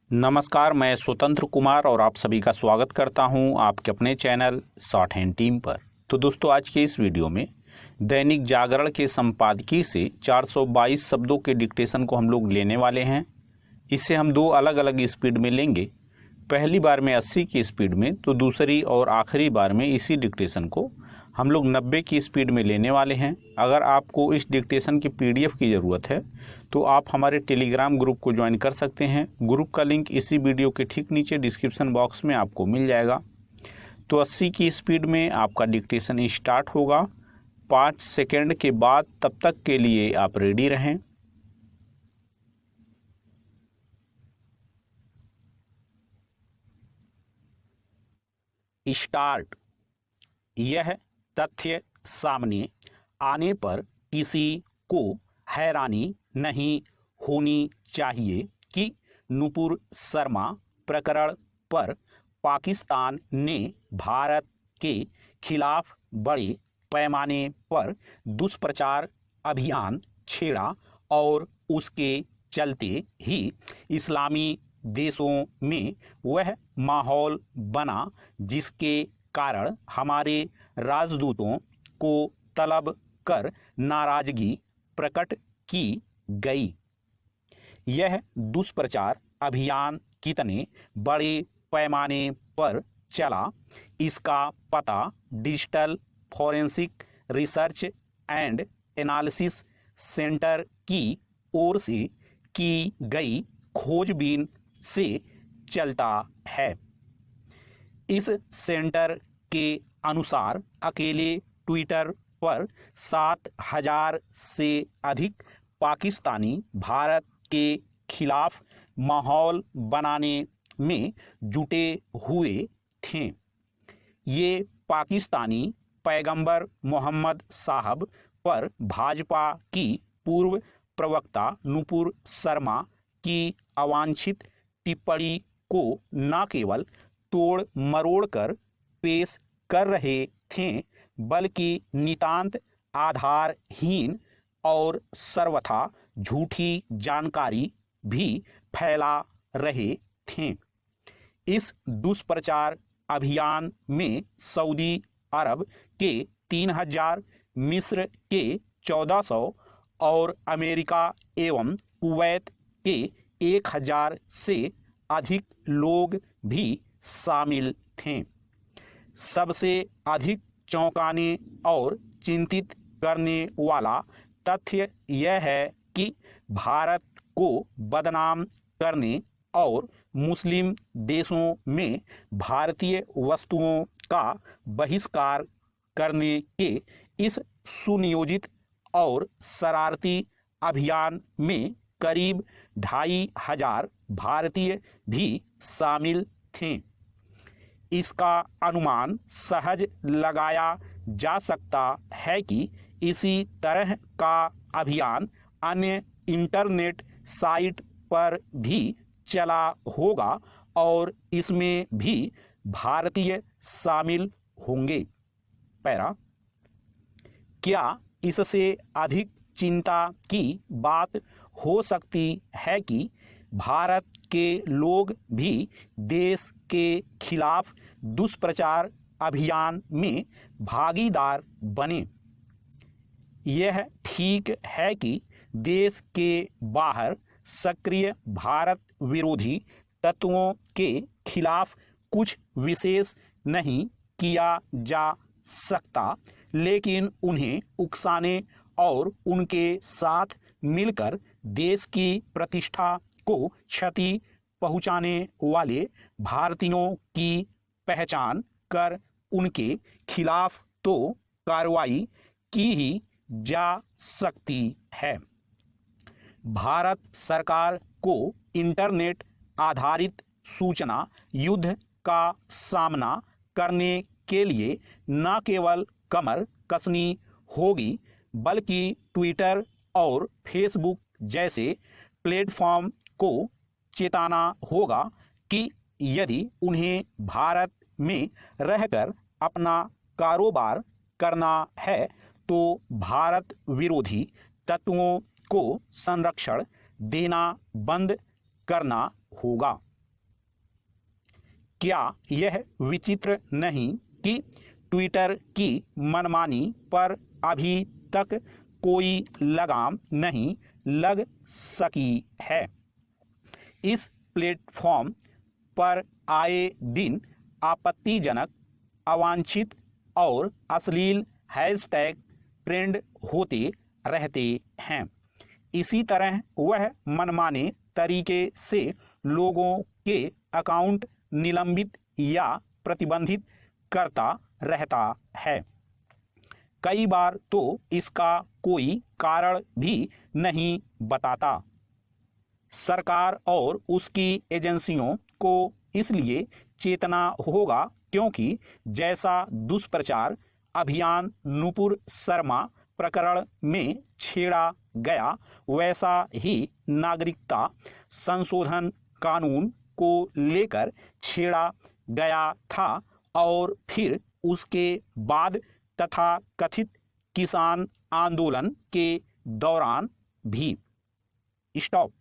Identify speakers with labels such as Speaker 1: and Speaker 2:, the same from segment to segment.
Speaker 1: नमस्कार, मैं स्वतंत्र कुमार और आप सभी का स्वागत करता हूं आपके अपने चैनल शॉर्ट हैंड टीम पर। तो दोस्तों, आज के इस वीडियो में दैनिक जागरण के संपादकीय से 422 शब्दों के डिक्टेशन को हम लोग लेने वाले हैं। इसे हम दो अलग अलग स्पीड में लेंगे, पहली बार में 80 की स्पीड में, तो दूसरी और आखिरी बार में इसी डिक्टेशन को हम लोग 90 की स्पीड में लेने वाले हैं। अगर आपको इस डिक्टेशन की PDF की ज़रूरत है तो आप हमारे टेलीग्राम ग्रुप को ज्वाइन कर सकते हैं। ग्रुप का लिंक इसी वीडियो के ठीक नीचे डिस्क्रिप्शन बॉक्स में आपको मिल जाएगा। तो 80 की स्पीड में आपका डिक्टेशन स्टार्ट होगा 5 सेकेंड के बाद। तब तक के लिए आप रेडी रहें। स्टार्ट। यह तथ्य सामने आने पर किसी को हैरानी नहीं होनी चाहिए कि नुपुर शर्मा प्रकरण पर पाकिस्तान ने भारत के खिलाफ बड़े पैमाने पर दुष्प्रचार अभियान छेड़ा और उसके चलते ही इस्लामी देशों में वह माहौल बना जिसके कारण हमारे राजदूतों को तलब कर नाराजगी प्रकट की गई। यह दुष्प्रचार अभियान कितने बड़े पैमाने पर चला, इसका पता digital forensic research and analysis centre की ओर से की गई खोजबीन से चलता है। इस सेंटर के अनुसार अकेले ट्विटर पर 7,000 से अधिक पाकिस्तानी भारत के खिलाफ माहौल बनाने में जुटे हुए थे। ये पाकिस्तानी पैगंबर मोहम्मद साहब पर भाजपा की पूर्व प्रवक्ता नुपुर शर्मा की अवांछित टिप्पणी को न केवल तोड़ मरोड़ कर पेश कर रहे थे, बल्कि नितांत आधारहीन और सर्वथा झूठी जानकारी भी फैला रहे थे। इस दुष्प्रचार अभियान में सऊदी अरब के 3,000, मिस्र के 1,400 और अमेरिका एवं कुवैत के 1,000 से अधिक लोग भी शामिल थे। सबसे अधिक चौंकाने और चिंतित करने वाला तथ्य यह है कि भारत को बदनाम करने और मुस्लिम देशों में भारतीय वस्तुओं का बहिष्कार करने के इस सुनियोजित और शरारती अभियान में करीब 2,500 भारतीय भी शामिल थे। इसका अनुमान सहज लगाया जा सकता है कि इसी तरह का अभियान अन्य इंटरनेट साइट पर भी चला होगा और इसमें भी भारतीय शामिल होंगे। पैरा, क्या इससे अधिक चिंता की बात हो सकती है कि भारत के लोग भी देश के खिलाफ दुष्प्रचार अभियान में भागीदार बने। यह ठीक है कि देश के बाहर सक्रिय भारत विरोधी तत्वों के खिलाफ कुछ विशेष नहीं किया जा सकता, लेकिन उन्हें उकसाने और उनके साथ मिलकर देश की प्रतिष्ठा को क्षति पहुंचाने वाले भारतीयों की पहचान कर उनके खिलाफ तो कार्रवाई की ही जा सकती है। भारत सरकार को इंटरनेट आधारित सूचना युद्ध का सामना करने के लिए न केवल कमर कसनी होगी, बल्कि ट्विटर और फेसबुक जैसे प्लेटफॉर्म को चेताना होगा कि यदि उन्हें भारत में रहकर अपना कारोबार करना है तो भारत विरोधी तत्वों को संरक्षण देना बंद करना होगा। क्या यह विचित्र नहीं कि ट्विटर की मनमानी पर अभी तक कोई लगाम नहीं लग सकी है। इस प्लेटफॉर्म पर आए दिन आपत्तिजनक, अवांछित और अश्लील हैशटैग ट्रेंड होते रहते हैं। इसी तरह वह मनमाने तरीके से लोगों के अकाउंट निलंबित या प्रतिबंधित करता रहता है। कई बार तो इसका कोई कारण भी नहीं बताता। सरकार और उसकी एजेंसियों को इसलिए चेतना होगा क्योंकि जैसा दुष्प्रचार अभियान नुपुर शर्मा प्रकरण में छेड़ा गया, वैसा ही नागरिकता संशोधन कानून को लेकर छेड़ा गया था और फिर उसके बाद तथा कथित किसान आंदोलन के दौरान भी। स्टॉप।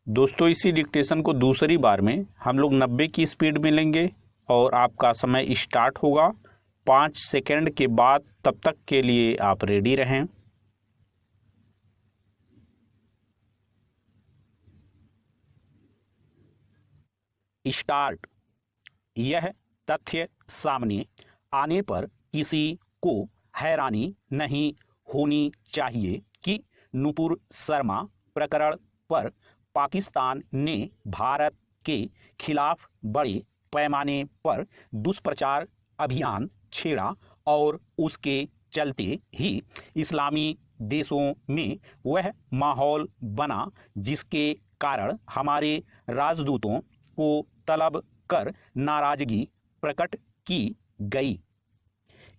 Speaker 1: दोस्तों, इसी डिक्टेशन को दूसरी बार में हम लोग 90 की स्पीड में लेंगे और आपका समय स्टार्ट होगा 5 सेकंड के बाद। तब तक के लिए आप रेडी रहें। स्टार्ट। यह तथ्य सामने आने पर किसी को हैरानी नहीं होनी चाहिए कि नुपुर शर्मा प्रकरण पर पाकिस्तान ने भारत के खिलाफ बड़े पैमाने पर दुष्प्रचार अभियान छेड़ा और उसके चलते ही इस्लामी देशों में वह माहौल बना जिसके कारण हमारे राजदूतों को तलब कर नाराजगी प्रकट की गई।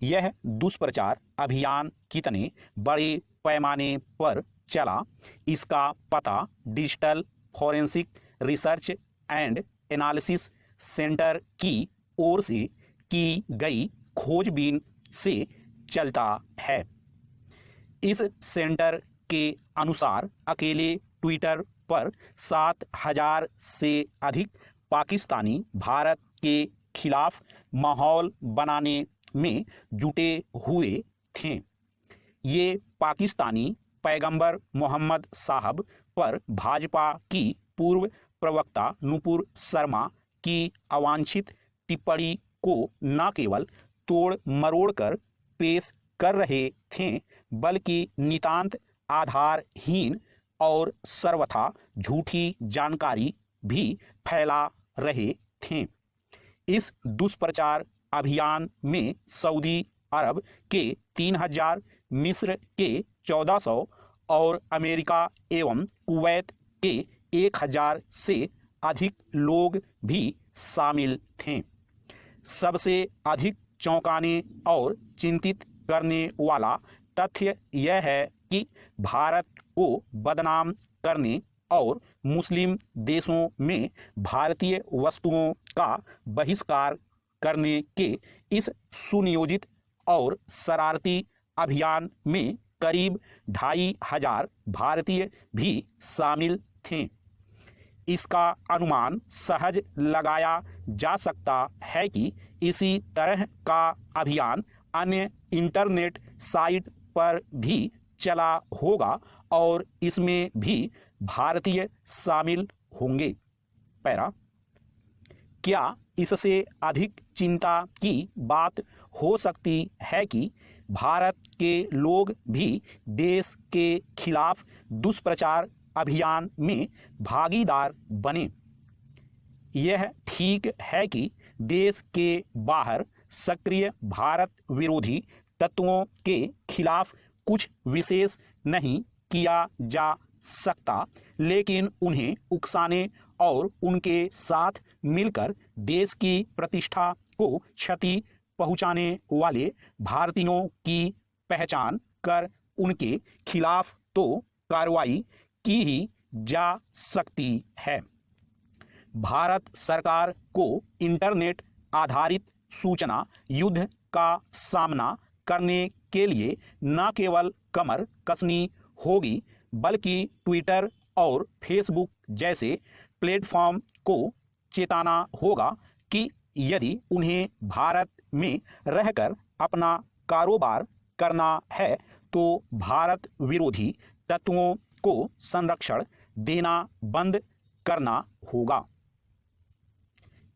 Speaker 1: यह दुष्प्रचार अभियान कितने बड़े पैमाने पर चला, इसका पता digital forensic research and analysis centre की ओर से की गई खोजबीन से चलता है। इस सेंटर के अनुसार अकेले ट्विटर पर 7,000 से अधिक पाकिस्तानी भारत के खिलाफ माहौल बनाने में जुटे हुए थे। ये पाकिस्तानी पैगंबर मोहम्मद साहब पर भाजपा की पूर्व प्रवक्ता नुपुर शर्मा की अवांछित टिप्पणी को न केवल तोड़ मरोड़ कर पेश कर रहे थे, बल्कि नितांत आधारहीन और सर्वथा झूठी जानकारी भी फैला रहे थे। इस दुष्प्रचार अभियान में सऊदी अरब के 3,000, मिस्र के 1,400 और अमेरिका एवं कुवैत के 1,000 से अधिक लोग भी शामिल थे। सबसे अधिक चौंकाने और चिंतित करने वाला तथ्य यह है कि भारत को बदनाम करने और मुस्लिम देशों में भारतीय वस्तुओं का बहिष्कार करने के इस सुनियोजित और शरारती अभियान में करीब 2,500 भारतीय भी शामिल थे। इसका अनुमान सहज लगाया जा सकता है कि इसी तरह का अभियान अन्य इंटरनेट साइट पर भी चला होगा और इसमें भी भारतीय शामिल होंगे। पैरा। क्या इससे अधिक चिंता की बात हो सकती है कि भारत के लोग भी देश के खिलाफ दुष्प्रचार अभियान में भागीदार बने? यह ठीक है कि देश के बाहर सक्रिय भारत विरोधी तत्वों के खिलाफ कुछ विशेष नहीं किया जा सकता, लेकिन उन्हें उकसाने और उनके साथ मिलकर देश की प्रतिष्ठा को क्षति पहुंचाने वाले भारतीयों की पहचान कर उनके खिलाफ तो कार्रवाई की ही जा सकती है। भारत सरकार को इंटरनेट आधारित सूचना युद्ध का सामना करने के लिए न केवल कमर कसनी होगी, बल्कि ट्विटर और फेसबुक जैसे प्लेटफॉर्म को चेताना होगा कि यदि उन्हें भारत में रहकर अपना कारोबार करना है तो भारत विरोधी तत्वों को संरक्षण देना बंद करना होगा।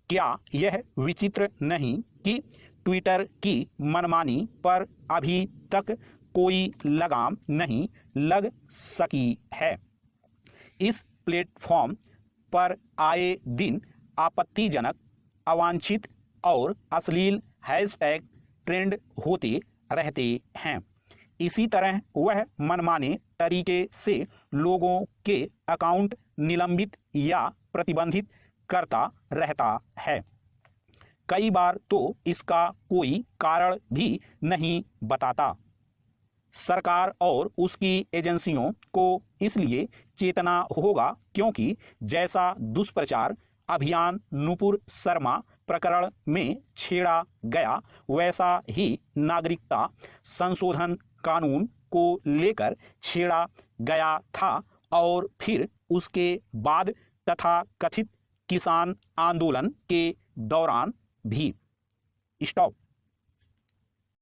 Speaker 1: क्या यह विचित्र नहीं कि ट्विटर की मनमानी पर अभी तक कोई लगाम नहीं लग सकी है। इस प्लेटफॉर्म पर आए दिन आपत्तिजनक, अवांछित और अश्लील हैशटैग ट्रेंड होते रहते हैं। इसी तरह वह मनमाने तरीके से लोगों के अकाउंट निलंबित या प्रतिबंधित करता रहता है। कई बार तो इसका कोई कारण भी नहीं बताता। सरकार और उसकी एजेंसियों को इसलिए चेतना होगा क्योंकि जैसा दुष्प्रचार अभियान नुपुर शर्मा प्रकरण में छेड़ा गया, वैसा ही नागरिकता संशोधन कानून को लेकर छेड़ा गया था और फिर उसके बाद तथाकथित किसान आंदोलन के दौरान भी। स्टॉप।